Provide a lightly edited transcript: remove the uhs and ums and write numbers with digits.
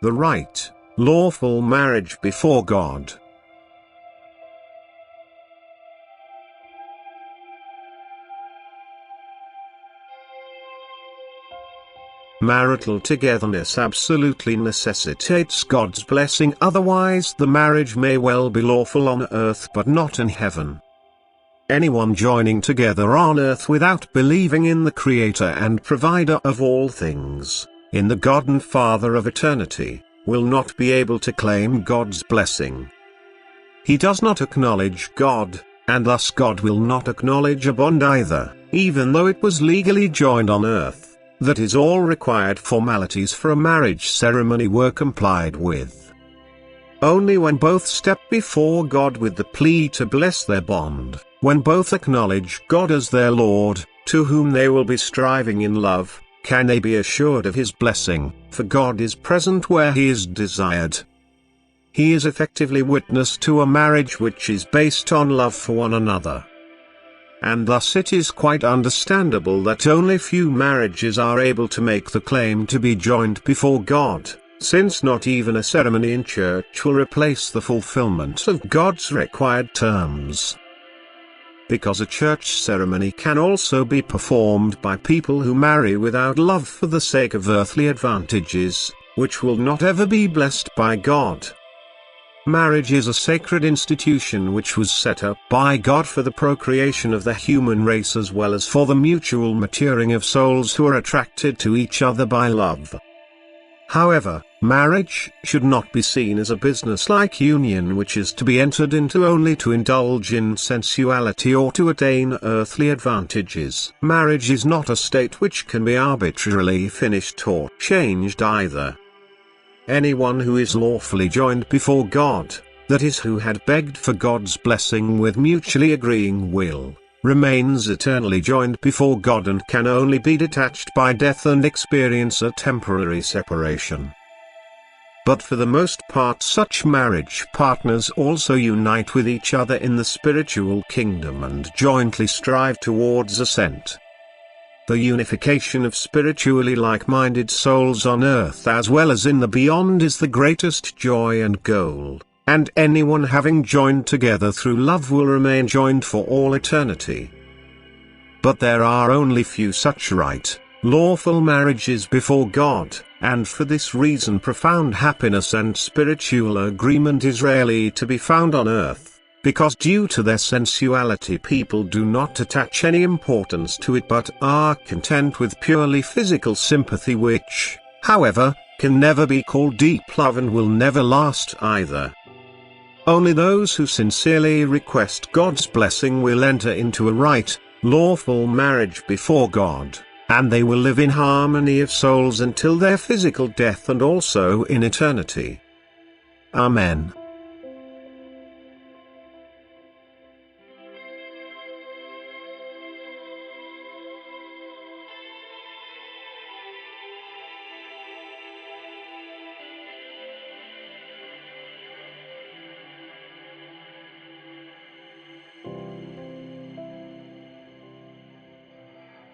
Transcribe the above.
the right, lawful marriage before God. Marital togetherness absolutely necessitates God's blessing, otherwise the marriage may well be lawful on earth but not in heaven. Anyone joining together on earth without believing in the Creator and Provider of all things, in the God and Father of eternity, will not be able to claim God's blessing. He does not acknowledge God, and thus God will not acknowledge a bond either, even though it was legally joined on earth. That is, all required formalities for a marriage ceremony were complied with. Only when both step before God with the plea to bless their bond, when both acknowledge God as their Lord, to whom they will be striving in love, can they be assured of His blessing, for God is present where He is desired. He is effectively witness to a marriage which is based on love for one another. And thus it is quite understandable that only few marriages are able to make the claim to be joined before God, since not even a ceremony in church will replace the fulfillment of God's required terms. Because a church ceremony can also be performed by people who marry without love for the sake of earthly advantages, which will not ever be blessed by God. Marriage is a sacred institution which was set up by God for the procreation of the human race as well as for the mutual maturing of souls who are attracted to each other by love. However, marriage should not be seen as a business-like union which is to be entered into only to indulge in sensuality or to attain earthly advantages. Marriage is not a state which can be arbitrarily finished or changed either. Anyone who is lawfully joined before God, that is, who had begged for God's blessing with mutually agreeing will, remains eternally joined before God and can only be detached by death and experience a temporary separation. But for the most part such marriage partners also unite with each other in the spiritual kingdom and jointly strive towards ascent. The unification of spiritually like-minded souls on earth as well as in the beyond is the greatest joy and goal, and anyone having joined together through love will remain joined for all eternity. But there are only few such right, lawful marriages before God, and for this reason profound happiness and spiritual agreement is rarely to be found on earth. Because due to their sensuality people do not attach any importance to it but are content with purely physical sympathy which, however, can never be called deep love and will never last either. Only those who sincerely request God's blessing will enter into a right, lawful marriage before God, and they will live in harmony of souls until their physical death and also in eternity. Amen.